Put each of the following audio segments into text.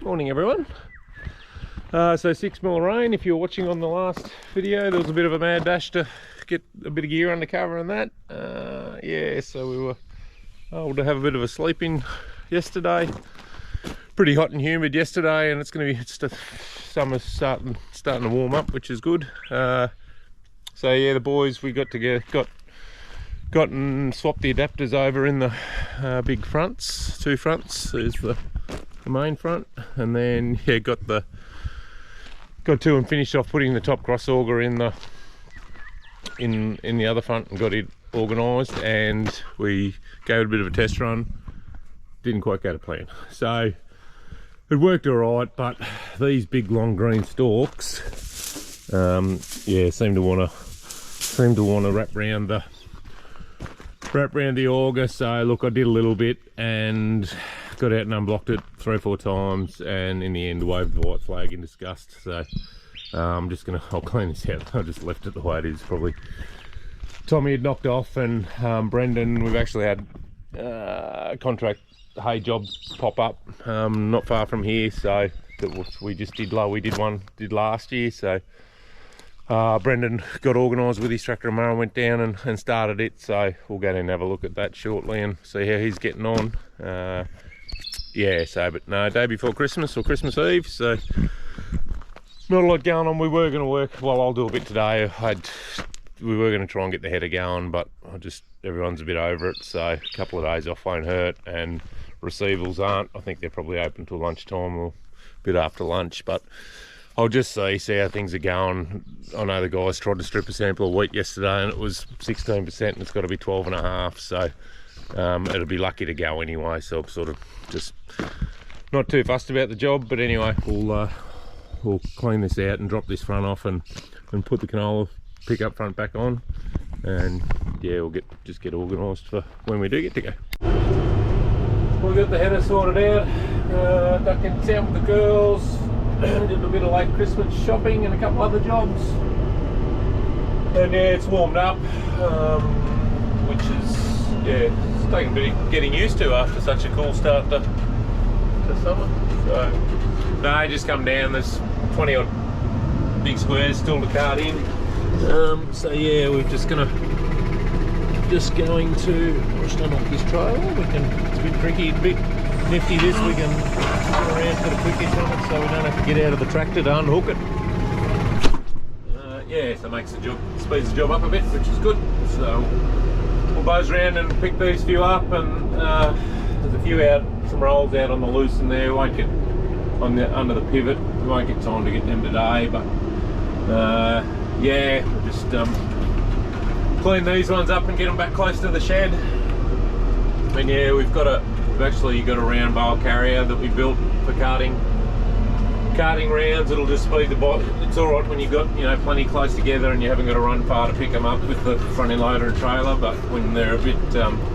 Morning everyone. So 6 mil of rain. If you were watching on the last video, there was a bit of a mad dash to get a bit of gear under cover and that. Yeah, so we were able to have a bit of a sleep in yesterday. Pretty hot and humid yesterday, and it's going to be just summer's starting to warm up, which is good. So yeah, the boys, we got and swapped the adapters over in the big fronts, two fronts. There's the main front, and then yeah, got to and finished off putting the top cross auger in the other front and got it organised, and we gave it a bit of a test run. Didn't quite go to plan, so it worked all right, but these big long green stalks yeah, seem to want to wrap around the auger. So look, I did a little bit and got out and unblocked it 3 or 4 times, and in the end waved the white flag in disgust. So I'm just I'll clean this out. I just left it the way it is. Probably Tommy had knocked off, and Brendan, we've actually had contract hay job pop up not far from here, so we did last year. So Brendan got organised with his tractor tomorrow and went down and started it, so we'll go and have a look at that shortly and see how he's getting on. Yeah, so but no, day before Christmas or Christmas Eve, so not a lot going on. We were going to work, well, I'll do a bit today. We were going to try and get the header going, but everyone's a bit over it, so a couple of days off won't hurt. And receivals aren't, I think they're probably open till lunchtime or a bit after lunch, but I'll just see how things are going. I know the guys tried to strip a sample of wheat yesterday and it was 16%, and it's got to be 12.5, so it'll be lucky to go anyway. So I'm sort of just not too fussed about the job, but anyway, we'll clean this out and drop this front off and put the canola pickup front back on, and yeah, we'll just get organised for when we do get to go. We've got the header sorted out, ducked in town with the girls, did a bit of late Christmas shopping and a couple other jobs, and yeah, it's warmed up, which is, yeah, it's taken a bit of getting used to after such a cool start to summer. So no, I just come down, there's 20 odd big squares still to cart in. So yeah, we're just going to push them off this trailer. It's a bit tricky, a bit nifty this. We can go around, put a quick hitch on it so we don't have to get out of the tractor to unhook it. Yeah, so it speeds the job up a bit, which is good. So we'll buzz around and pick these few up, and there's a few some rolls out on the loose in there. We won't get under the pivot. We won't get time to get them today, but yeah, we'll just clean these ones up and get them back close to the shed. And yeah, we've actually got a round bale carrier that we built for carting rounds. It'll just speed the bot. It's all right when you've got, you know, plenty close together and you haven't got to run far to pick them up with the front end loader and trailer, but when they're a bit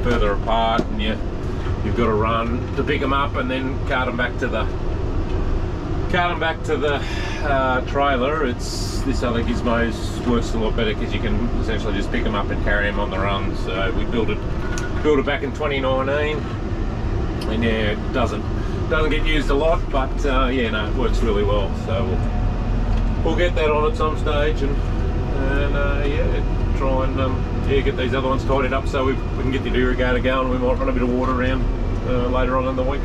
further apart and you've got to run to pick them up and then cart them back to the trailer, this other gizmo works a lot better because you can essentially just pick them up and carry them on the run. So we built it back in 2019, and yeah, it doesn't get used a lot, but yeah, no, it works really well. So we'll get that on at some stage, and yeah, try and yeah, get these other ones tidied up so we can get the irrigator going. We might run a bit of water around later on in the week.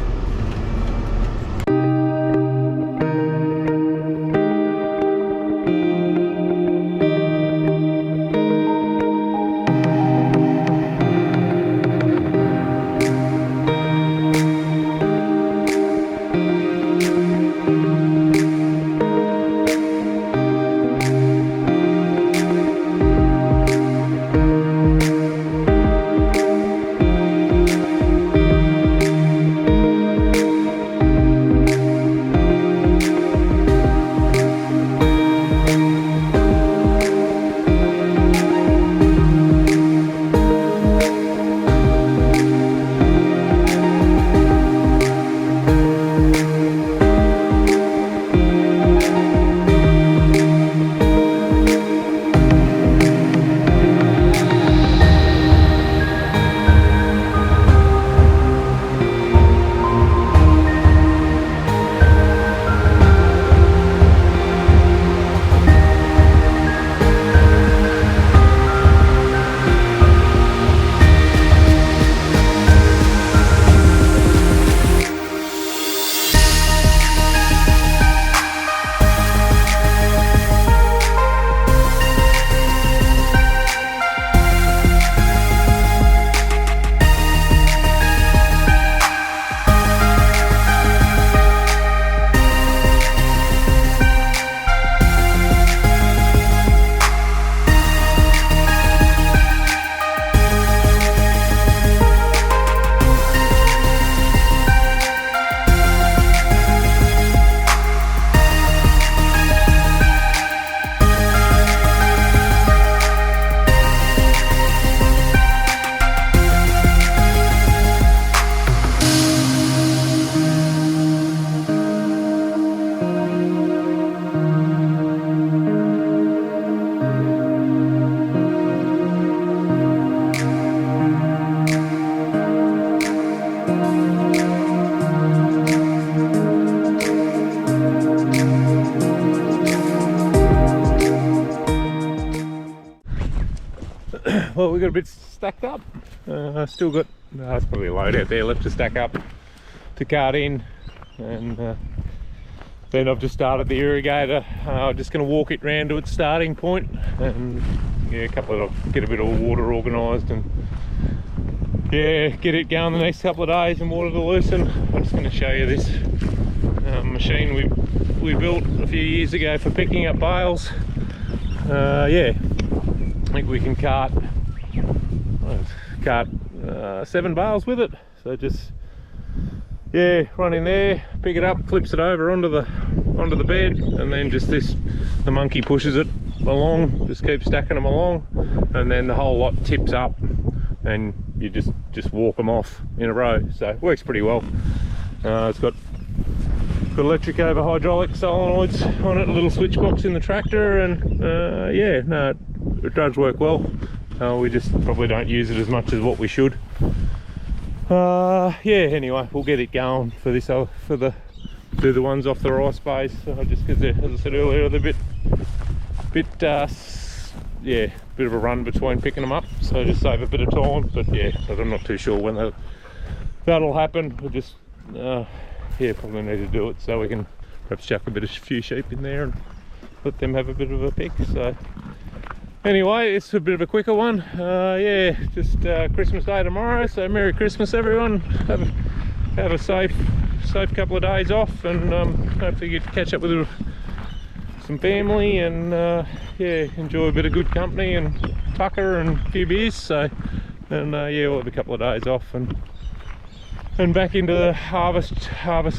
we got a bit stacked up. Still got, it's probably a load out there left to stack up to cart in, and then I've just started the irrigator. I'm just going to walk it round to its starting point, and yeah, get a bit of water organised, and yeah, get it going the next couple of days and water to loosen. I'm just going to show you this machine we built a few years ago for picking up bales. Yeah, I think we can cart 7 bales with it. So just, yeah, run in there, pick it up, clips it over onto the bed, and then just the monkey pushes it along, just keeps stacking them along, and then the whole lot tips up, and you just walk them off in a row. So it works pretty well. It's got electric over hydraulic solenoids on it, a little switch box in the tractor, and yeah, no, it does work well. We just probably don't use it as much as what we should. Yeah, anyway, we'll get it going for this, do the ones off the rice base, just because, as I said earlier, they're yeah, bit of a run between picking them up, so just save a bit of time. But yeah, but I'm not too sure when that'll happen. We'll just yeah, probably need to do it so we can perhaps chuck a few sheep in there and let them have a bit of a pick. So anyway, it's a bit of a quicker one. Yeah, just Christmas Day tomorrow, so Merry Christmas everyone. Have a safe couple of days off, and hopefully get to catch up with some family, and yeah, enjoy a bit of good company and tucker and a few beers. So, and yeah, we'll have a couple of days off and back into the harvest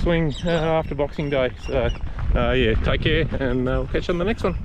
swing after Boxing Day. So yeah, take care, and we'll catch you on the next one.